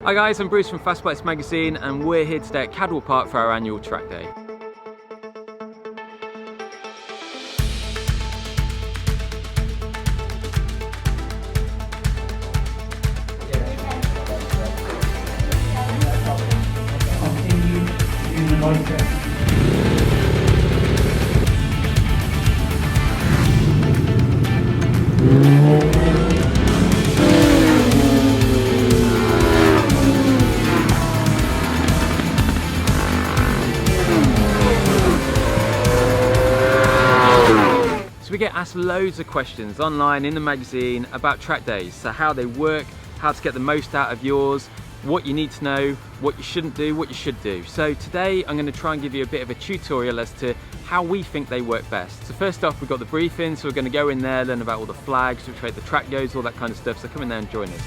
Hi guys, I'm Bruce from Fast Bikes Magazine and we're here today at Cadwell Park for our annual track day. We get asked loads of questions online in the magazine about track days, so how they work, how to get the most out of yours, what you need to know, what you shouldn't do, what you should do. So today I'm going to try and give you a bit of a tutorial as to how we think they work best. So first off, we've got the briefing, so we're going to go in there, learn about all the flags, which way the track goes, all that kind of stuff, so come in there and join us.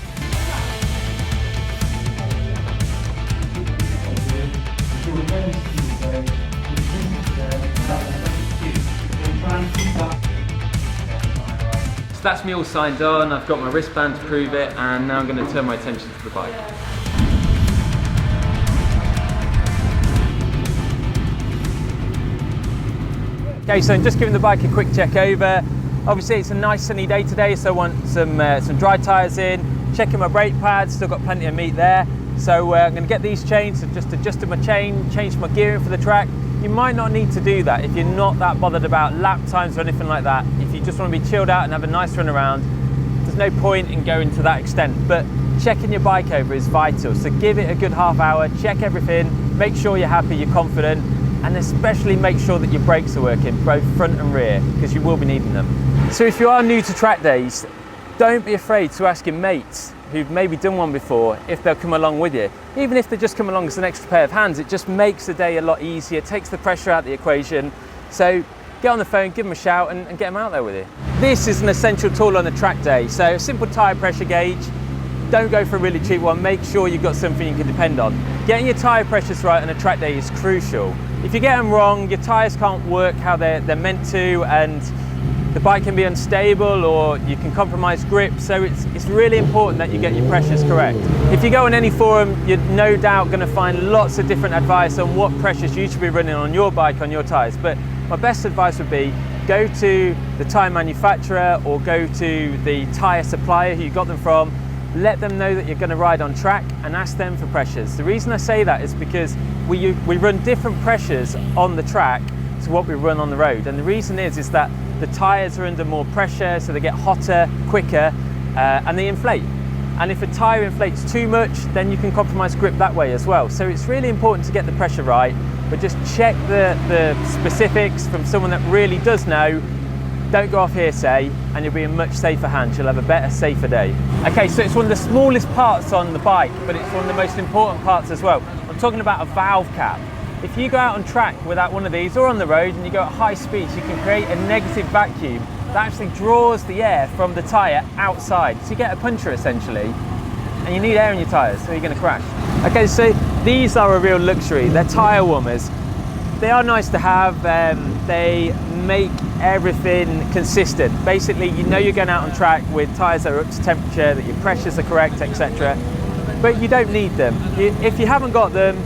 So that's me all signed on, I've got my wristband to prove it, and now I'm going to turn my attention to the bike. Okay, so I'm just giving the bike a quick check over. Obviously it's a nice sunny day today, so I want some dry tyres in, checking my brake pads, still got plenty of meat there. So I'm going to get these changed, so just adjusted my chain, changed my gearing for the track. You might not need to do that if you're not that bothered about lap times or anything like that. If you just want to be chilled out and have a nice run around, there's no point in going to that extent. But checking your bike over is vital. So give it a good half hour, check everything, make sure you're happy, you're confident, and especially make sure that your brakes are working, both front and rear, because you will be needing them. So if you are new to track days, don't be afraid to ask your mates who've maybe done one before if they'll come along with you. Even if they just come along as an extra pair of hands, it just makes the day a lot easier, takes the pressure out of the equation. So get on the phone, give them a shout and get them out there with you. This is an essential tool on a track day. So a simple tyre pressure gauge. Don't go for a really cheap one, make sure you've got something you can depend on. Getting your tyre pressures right on a track day is crucial. If you get them wrong, your tyres can't work how they're meant to, and the bike can be unstable or you can compromise grip, so it's really important that you get your pressures correct. If you go on any forum, you're no doubt going to find lots of different advice on what pressures you should be running on your bike, on your tyres, but my best advice would be go to the tyre manufacturer or go to the tyre supplier who you got them from, let them know that you're going to ride on track and ask them for pressures. The reason I say that is because we run different pressures on the track to what we run on the road, and the reason is that the tyres are under more pressure, so they get hotter, quicker, and they inflate. And if a tyre inflates too much, then you can compromise grip that way as well. So it's really important to get the pressure right, but just check the specifics from someone that really does know. Don't go off hearsay, and you'll be in much safer hands. You'll have a better, safer day. Okay, so it's one of the smallest parts on the bike, but it's one of the most important parts as well. I'm talking about a valve cap. If you go out on track without one of these or on the road and you go at high speeds, you can create a negative vacuum that actually draws the air from the tyre outside. So you get a puncture essentially, and you need air in your tyres, so you're going to crash. Okay, so these are a real luxury. They're tyre warmers. They are nice to have. They make everything consistent. Basically, you know you're going out on track with tyres that are up to temperature, that your pressures are correct, etc. But you don't need them. If you haven't got them,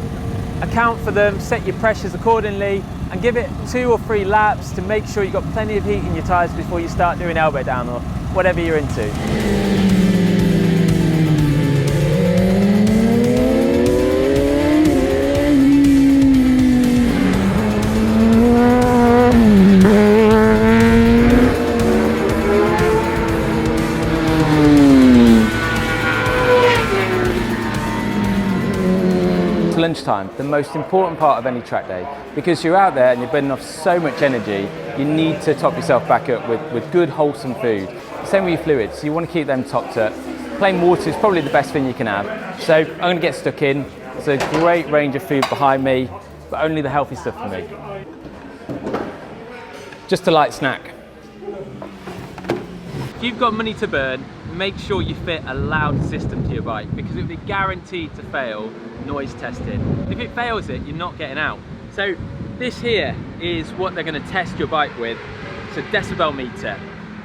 account for them, set your pressures accordingly, and give it 2 or 3 laps to make sure you've got plenty of heat in your tyres before you start doing elbow down or whatever you're into. Lunchtime, the most important part of any track day, because you're out there and you're burning off so much energy. You need to top yourself back up with good wholesome food. Same with your fluids, so you want to keep them topped up. Plain water is probably the best thing you can have, so I'm going to get stuck in. There's a great range of food behind me, but only the healthy stuff for me. Just a light snack. If you've got money to burn, make sure you fit a loud system to your bike, because it will be guaranteed to fail noise testing. If it fails it, you're not getting out. So this here is what they're going to test your bike with. It's a decibel meter,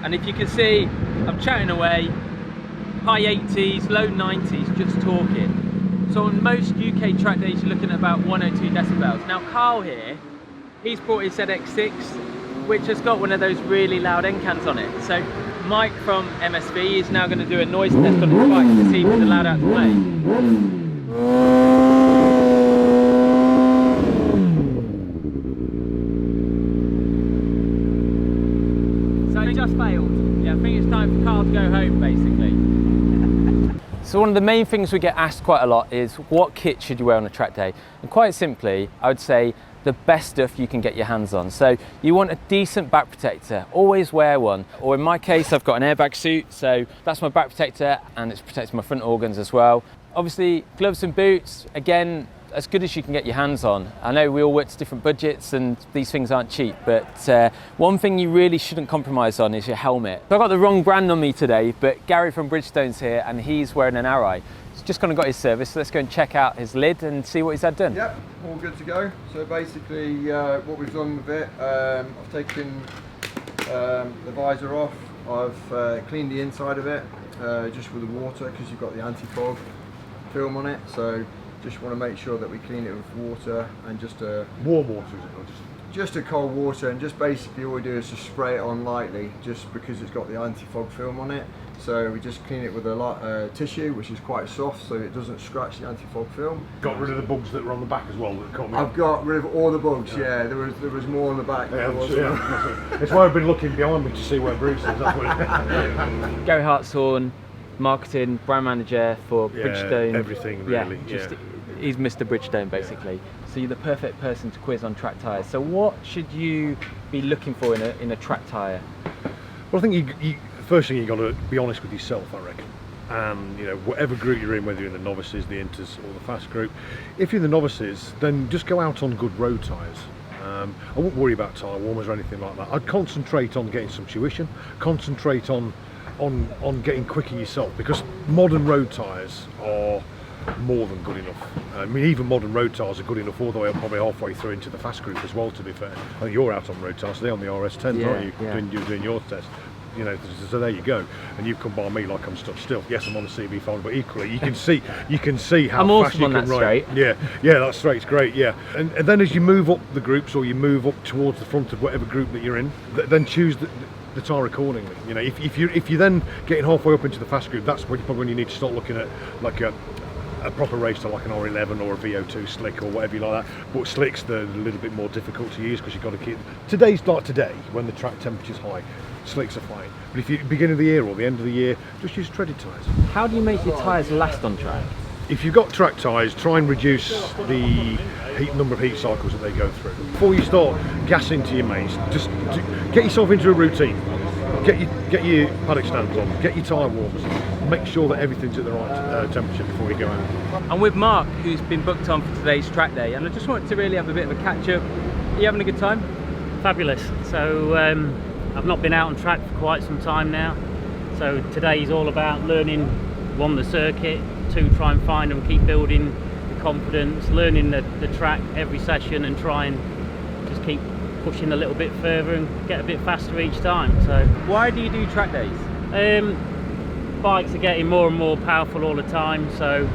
and if you can see, I'm chatting away, high 80s, low 90s, just talking. So on most UK track days, you're looking at about 102 decibels. Now Carl here, he's brought his ZX6, which has got one of those really loud end cans on it. So Mike from MSV is now going to do a noise test on his bike to see if it's allowed out to play. Just failed. Yeah, I think it's time for Carl to go home basically. So one of the main things we get asked quite a lot is what kit should you wear on a track day? And quite simply, I would say the best stuff you can get your hands on. So you want a decent back protector, always wear one. Or in my case, I've got an airbag suit, so that's my back protector and it's protecting my front organs as well. Obviously, gloves and boots, again, as good as you can get your hands on. I know we all work to different budgets and these things aren't cheap, but one thing you really shouldn't compromise on is your helmet. So I've got the wrong brand on me today, but Gary from Bridgestone's here and he's wearing an Arai. He's just gone and got his service, so let's go and check out his lid and see what he's had done. Yep, all good to go. So basically what we've done with it, I've taken the visor off, I've cleaned the inside of it just with the water because you've got the anti-fog film on it. So just want to make sure that we clean it with water and just warm water, is it? Or just a cold water, and just basically all we do is just spray it on lightly, just because it's got the anti-fog film on it. So we just clean it with a light tissue, which is quite soft, so it doesn't scratch the anti-fog film. Got rid of the bugs that were on the back as well. That I've got rid of all the bugs. Yeah, there was more on the back. Yeah, it's why I've been looking behind me to see where Bruce is. That's what it Gary Hartshorn, marketing brand manager for Bridgestone. Everything really. Yeah, he's Mr. Bridgestone basically. So you're the perfect person to quiz on track tyres. So what should you be looking for in a track tyre? Well, I think you first thing you got to be honest with yourself, I reckon. And you know, whatever group you're in, whether you're in the novices, the inters, or the fast group, if you're in the novices, then just go out on good road tyres. I wouldn't worry about tyre warmers or anything like that. I'd concentrate on getting some tuition, concentrate on getting quicker yourself, because modern road tyres are more than good enough. I mean, even modern road tyres are good enough all the way up, probably halfway through into the fast group as well, to be fair. I think you're out on road tyres today on the RS10s, aren't you? You're doing your test. You know, so there you go. And you've come by me like I'm stuck still. Yes, I'm on the CB5, but equally you can see how I'm fast awesome you on can that ride. straight. Yeah, that straight's great. Yeah, and then as you move up the groups, or you move up towards the front of whatever group that you're in, then choose the tyre accordingly. You know, if you're then getting halfway up into the fast group, that's probably when you need to start looking at like a proper race to like an R11 or a VO2 slick or whatever you like that. But slicks, they're a little bit more difficult to use because you've got to keep. Today's like today when the track temperature's high, slicks are fine. But if you beginning of the year or the end of the year, just use treaded tyres. How do you make your tyres last on track? If you've got track tyres, try and reduce the number of heat cycles that they go through. Before you start gassing to your mains, just get yourself into a routine. Get your paddock stands on, get your tyre warmers on, make sure that everything's at the right temperature before you go out. I'm with Mark, who's been booked on for today's track day, and I just wanted to really have a bit of a catch up. Are you having a good time? Fabulous. So I've not been out on track for quite some time now, so today's all about learning, one, the circuit, two, try and find and keep building the confidence, learning the track every session and try and just keep pushing a little bit further and get a bit faster each time. So why do you do track days? Bikes are getting more and more powerful all the time, so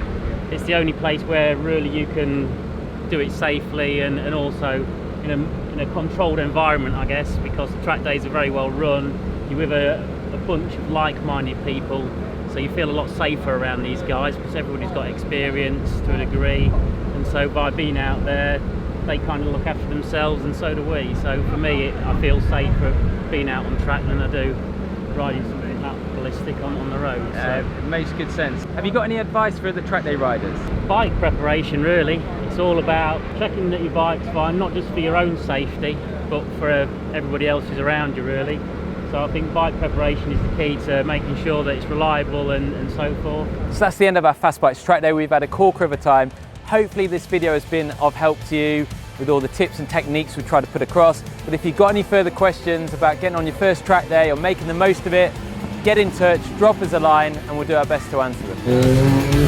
it's the only place where really you can do it safely and also in a controlled environment, I guess, because the track days are very well run. You're with a bunch of like-minded people, so you feel a lot safer around these guys because everybody's got experience to a degree, and so by being out there they kind of look after themselves, and so do we. So for me, I feel safer being out on track than I do riding something that ballistic on the road. So It makes good sense. Have you got any advice for the track day riders? bike preparation, really. It's all about checking that your bike's fine, not just for your own safety, but for everybody else who's around you, really. So I think bike preparation is the key to making sure that it's reliable and so forth. So that's the end of our Fast Bikes track day. We've had a corker of a time. Hopefully this video has been of help to you with all the tips and techniques we try to put across. But if you've got any further questions about getting on your first track day or making the most of it, get in touch, drop us a line and we'll do our best to answer them.